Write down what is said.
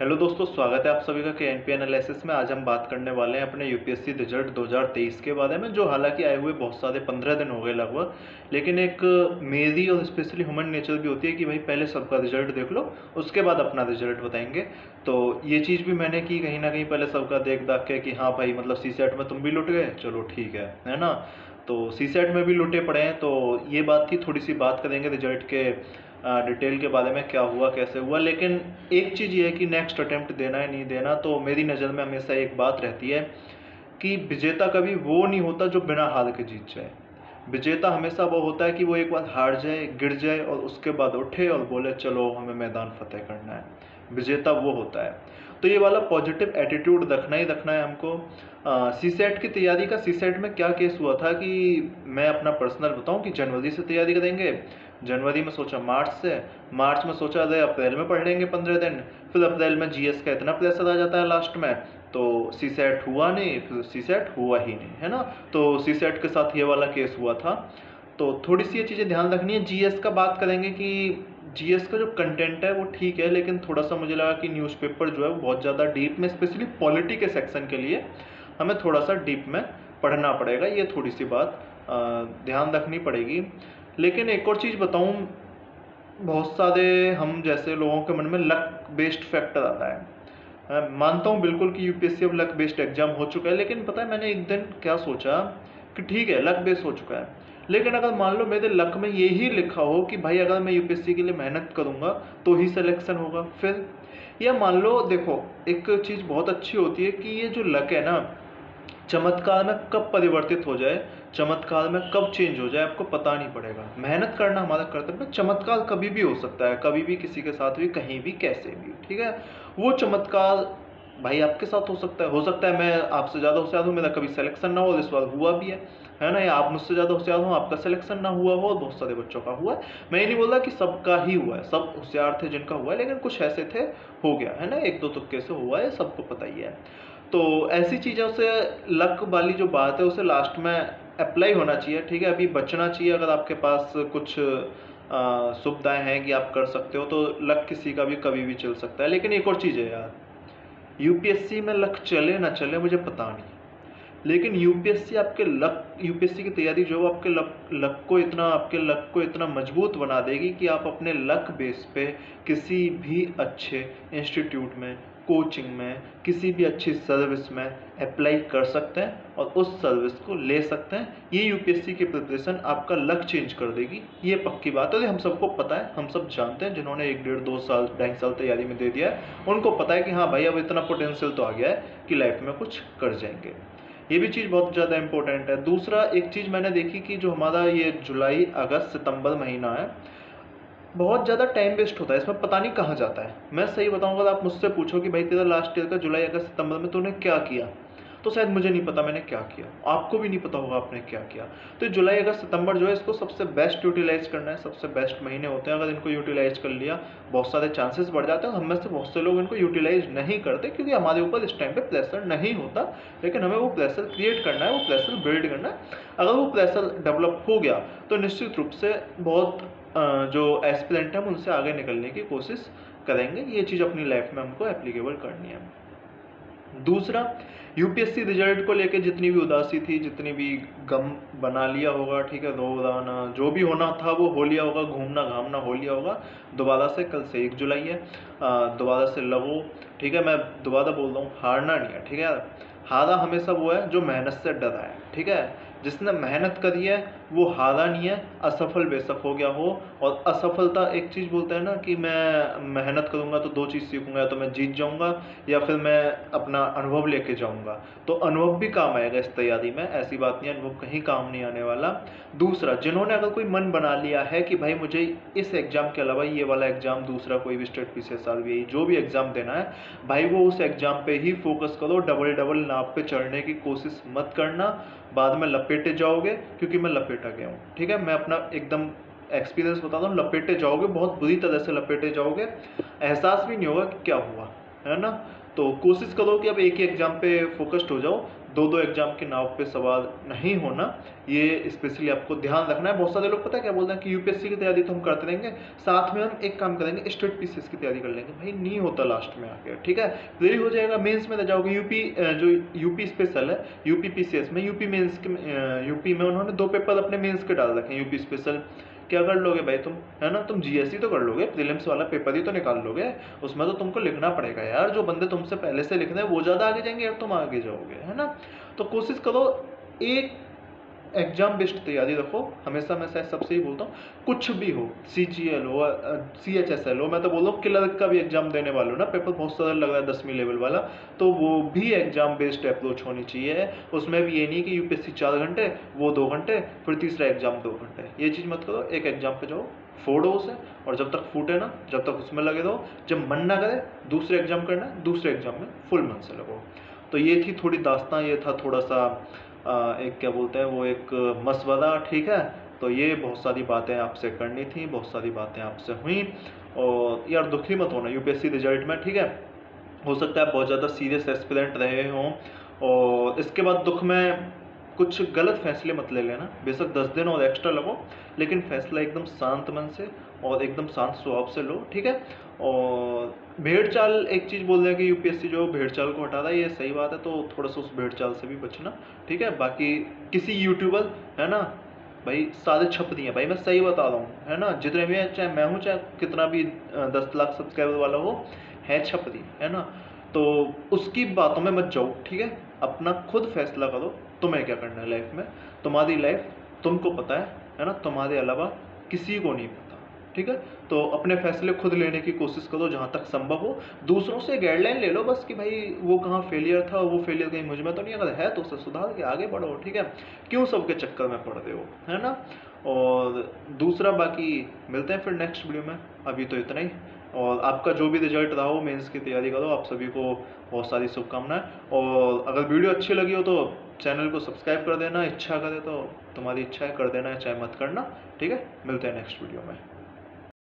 Hello दोस्तों, स्वागत है आप सभी का KNP एनालिसिस में। आज हम बात करने वाले हैं अपने यूपीएससी रिजल्ट 2023 के बारे में, जो हालांकि आए हुए बहुत सारे 15 दिन हो गए लगभग। लेकिन एक मेरी और स्पेशली ह्यूमन नेचर भी होती है कि भाई पहले सबका रिजल्ट देख लो, उसके बाद अपना रिजल्ट बताएंगे। तो ये चीज़ भी मैंने की कहीं ना कहीं, पहले सबका देख दाख के कि हाँ भाई मतलब CSET में तुम भी लुट गए, चलो ठीक है ना। तो CSET में भी लुटे पड़े हैं, तो ये बात थी। थोड़ी सी बात करेंगे रिजल्ट के डिटेल के बारे में, क्या हुआ कैसे हुआ। लेकिन एक चीज़ ये है कि नेक्स्ट अटेम्प्ट देना है नहीं देना, तो मेरी नज़र में हमेशा एक बात रहती है कि विजेता कभी वो नहीं होता जो बिना हार के जीत जाए। विजेता हमेशा वो होता है कि वो एक बार हार जाए, गिर जाए और उसके बाद उठे और बोले चलो हमें मैदान फतेह करना है। विजेता वो होता है। तो ये वाला पॉजिटिव एटीट्यूड रखना ही रखना है हमको। CSET की तैयारी का, CSET में क्या केस हुआ था कि मैं अपना पर्सनल बताऊं कि जनवरी से तैयारी करेंगे। जनवरी में सोचा मार्च से, मार्च में सोचा अरे अप्रैल में पढ़ लेंगे 15 दिन। फिर अप्रैल में GS का इतना प्रेशर आ जाता है लास्ट में, तो CSET हुआ नहीं, फिर CSET हुआ ही नहीं, है ना। तो CSET के साथ ये वाला केस हुआ था। तो थोड़ी सी ये चीज़ें ध्यान रखनी है। GS का बात करेंगे कि GS का जो कंटेंट है वो ठीक है, लेकिन थोड़ा सा मुझे लगा कि न्यूज़पेपर जो है वो बहुत ज़्यादा डीप में, स्पेशली पॉलिटी के सेक्शन के लिए हमें थोड़ा सा डीप में पढ़ना पड़ेगा। ये थोड़ी सी बात ध्यान रखनी पड़ेगी। लेकिन एक और चीज़ बताऊं, बहुत सारे हम जैसे लोगों के मन में लक बेस्ड फैक्टर आता है। मानता हूँ बिल्कुल कि यूपीएससी अब लक बेस्ड एग्जाम हो चुका है, लेकिन पता है मैंने एक दिन क्या सोचा कि ठीक है लक बेस्ड हो चुका है, लेकिन अगर मान लो मेरे लक में यही लिखा हो कि भाई अगर मैं यूपीएससी के लिए मेहनत करूंगा तो ही सिलेक्शन होगा, फिर या मान लो देखो, एक चीज़ बहुत अच्छी होती है कि ये जो लक है ना, चमत्कार में कब परिवर्तित हो जाए, चमत्कार में कब चेंज हो जाए आपको पता नहीं पड़ेगा। मेहनत करना हमारा कर्तव्य है। चमत्कार कभी भी हो सकता है, कभी भी, किसी के साथ भी, कहीं भी, कैसे भी, ठीक है। वो चमत्कार भाई आपके साथ हो सकता है मैं आपसे ज़्यादा होशियार हूँ, मेरा कभी सिलेक्शन ना हो, इस बार हुआ भी है ना। या आप मुझसे ज़्यादा होशियार हो, आपका सिलेक्शन ना हुआ हो, बहुत सारे बच्चों का हुआ है। मैं ये नहीं बोल रहा कि सबका ही हुआ है, सब होशियार थे जिनका हुआ है, लेकिन कुछ ऐसे थे हो गया है ना, एक दो तुक्के से हुआ है, सबको पता ही है। तो ऐसी चीज़ों से लक वाली जो बात है उसे लास्ट में अप्लाई होना चाहिए, ठीक है। अभी बचना चाहिए। अगर आपके पास कुछ सुविधाएं हैं कि आप कर सकते हो, तो लक किसी का भी कभी भी चल सकता है। लेकिन एक और चीज़ है यार, यूपीएससी में लक चले ना चले मुझे पता नहीं, लेकिन यूपीएससी की तैयारी जो आपके लक को इतना मजबूत बना देगी कि आप अपने लक बेस पे किसी भी अच्छे इंस्टीट्यूट में, कोचिंग में, किसी भी अच्छी सर्विस में अप्लाई कर सकते हैं और उस सर्विस को ले सकते हैं। ये यूपीएससी की प्रिपरेशन आपका लक चेंज कर देगी, ये पक्की बात है। हम सबको पता है, हम सब जानते हैं, जिन्होंने 1 डेढ़ 2 साल 2.5 साल तैयारी में दे दिया है उनको पता है कि हाँ भाई अब इतना पोटेंशियल तो आ गया है कि लाइफ में कुछ कर जाएंगे। ये भी चीज़ बहुत ज़्यादा इंपॉर्टेंट है। दूसरा एक चीज़ मैंने देखी कि जो हमारा ये जुलाई अगस्त सितंबर महीना है, बहुत ज़्यादा टाइम वेस्ट होता है इसमें, पता नहीं कहाँ जाता है। मैं सही बताऊंगा, अगर आप मुझसे पूछो कि भाई तेरा लास्ट ईयर का जुलाई अगस्त सितंबर में तूने क्या किया, तो शायद मुझे नहीं पता मैंने क्या किया, आपको भी नहीं पता होगा आपने क्या किया। तो जुलाई अगस्त सितंबर जो है इसको सबसे बेस्ट यूटिलाइज करना है। सबसे बेस्ट महीने होते हैं, अगर इनको यूटिलाइज कर लिया बहुत सारे चांसेस बढ़ जाते हैं। हम में से बहुत से लोग इनको यूटिलाइज नहीं करते क्योंकि हमारे ऊपर इस टाइम पे प्रेशर नहीं होता, लेकिन हमें वो प्रेशर क्रिएट करना है, वो प्रेशर बिल्ड करना है। अगर वो प्रेशर डेवलप हो गया तो निश्चित रूप से बहुत जो एस्पिरेंट हैं उनसे आगे निकलने की कोशिश करेंगे। ये चीज़ अपनी लाइफ में हमको एप्लीकेबल करनी है। दूसरा, यूपीएससी रिजल्ट को लेके जितनी भी उदासी थी, जितनी भी गम बना लिया होगा, ठीक है, रो राना जो भी होना था वो हो लिया होगा, घूमना घामना हो लिया होगा। दोबारा से कल से 1 जुलाई है, दोबारा से लगो, ठीक है। मैं दोबारा बोल रहा हूँ, हारना नहीं है, ठीक है। हारा हमेशा वो है जो मेहनत से डरा है, ठीक है। जिसने मेहनत करी है वो हारा नहीं है, असफल बेशक हो गया हो। और असफलता, एक चीज़ बोलते हैं ना कि मैं मेहनत करूंगा तो 2 चीज़ सीखूंगा, या तो मैं जीत जाऊंगा या फिर मैं अपना अनुभव लेके जाऊंगा। तो अनुभव भी काम आएगा इस तैयारी में, ऐसी बात नहीं है अनुभव कहीं काम नहीं आने वाला। दूसरा, जिन्होंने अगर कोई मन बना लिया है कि भाई मुझे इस एग्जाम के अलावा ये वाला एग्जाम, दूसरा कोई भी स्टेट PCS RBI जो भी एग्जाम देना है, भाई वो उस एग्जाम पे ही फोकस करो। डबल डबल नाव पे चढ़ने की कोशिश मत करना, बाद में लपेटे जाओगे, क्योंकि मैं लपेटा गया हूँ, ठीक है। मैं अपना एकदम एक्सपीरियंस बताता हूँ, लपेटे जाओगे, बहुत बुरी तरह से लपेटे जाओगे, एहसास भी नहीं होगा कि क्या हुआ, है ना। तो कोशिश करो कि अब एक ही एग्जाम पे फोकस्ड हो जाओ, दो दो एग्जाम के नाव पे सवार नहीं होना, ये स्पेशली आपको ध्यान रखना है। बहुत सारे लोग पता है क्या बोलते हैं कि यूपीएससी की तैयारी तो हम करते रहेंगे, साथ में हम एक काम करेंगे स्टेट पीसीएस की तैयारी कर लेंगे। भाई नहीं होता लास्ट में आके, ठीक है, देरी हो जाएगा, मेंस में रह जाओगे। जो यूपी स्पेशल है, यूपी पीसीएस में, यूपी मेंस के, यूपी में उन्होंने 2 पेपर अपने मेंस के डाल रखे हैं। यूपी स्पेशल क्या कर लोगे भाई तुम, है ना, तुम जीएसई तो कर लोगे, प्रीलिम्स वाला पेपर ही तो निकाल लोगे, उसमें तो तुमको लिखना पड़ेगा यार। जो बंदे तुमसे पहले से लिख रहे हैं वो ज़्यादा आगे जाएंगे यार, तुम आगे जाओगे, है ना। तो कोशिश करो एक एग्जाम बेस्ड तैयारी रखो हमेशा। मैं शायद सबसे ही बोलता हूँ, कुछ भी हो, CGL हो, CHSL हो, मैं तो बोल रहा हूँ क्लर्क का भी एग्जाम देने वाले हो ना, पेपर बहुत सरल लग रहा है 10वीं लेवल वाला, तो वो भी एग्जाम बेस्ड अप्रोच होनी चाहिए। उसमें भी ये नहीं कि यूपीएससी 4 घंटे, वो 2 घंटे, फिर तीसरा एग्जाम 2 घंटे, ये चीज़ मत करो। एक एग्जाम पे जाओ, फोड़ो उसे, और जब तक फूटे ना, जब तक उसमें लगे रहो, जब मन ना करे दूसरे एग्जाम करना है, दूसरे एग्जाम में फुल मन से लगो। तो ये थी थोड़ी दास्तां, ये था थोड़ा सा एक क्या बोलते हैं वो, एक मशवरा, ठीक है। तो ये बहुत सारी बातें आपसे करनी थी, बहुत सारी बातें आपसे हुई। और यार दुखी मत होना यूपीएससी रिजल्ट में, ठीक है। हो सकता है बहुत ज़्यादा सीरियस एस्पिरेंट रहे हों, और इसके बाद दुख में कुछ गलत फैसले मत ले लेना। बेशक 10 दिन और एक्स्ट्रा लगो, लेकिन फैसला एकदम शांत मन से और एकदम शांत स्वभाव से लो, ठीक है। और भेड़ चाल, एक चीज़ बोल रहे हैं कि यूपीएससी जो भेड़ चाल को हटा रहा है, ये सही बात है, तो थोड़ा सा उस भेड़ चाल से भी बचना, ठीक है। बाकी किसी यूट्यूबर, है ना भाई, सारे छप दिए भाई, मैं सही बता रहा हूँ, है ना, जितने भी हैं, चाहे मैं हूँ, चाहे कितना भी 10 लाख सब्सक्राइबर वाला हो, है छप दी, है ना। तो उसकी बातों में मत जाओ, ठीक है। अपना खुद फैसला करो, तुम्हें क्या करना है लाइफ में, तुम्हारी लाइफ तुमको पता है ना, तुम्हारे अलावा किसी को नहीं पता, ठीक है। तो अपने फैसले खुद लेने की कोशिश करो जहाँ तक संभव हो। दूसरों से गाइडलाइन ले लो बस, कि भाई वो कहाँ फेलियर था, वो फेलियर कहीं मुझ में तो नहीं, अगर है तो उसे सुधार के आगे बढ़ो, ठीक है। क्यों सबके चक्कर में पड़ रहे हो, है ना। और दूसरा, बाकी मिलते हैं फिर नेक्स्ट वीडियो में, अभी तो इतना ही। और आपका जो भी रिजल्ट रहा हो, मेंस की तैयारी करो, आप सभी को बहुत सारी शुभकामनाएं। और अगर वीडियो अच्छी लगी हो तो चैनल को सब्सक्राइब कर देना, इच्छा करे तो, तुम्हारी इच्छा है कर देना, चाहे मत करना, ठीक है। मिलते हैं नेक्स्ट वीडियो में।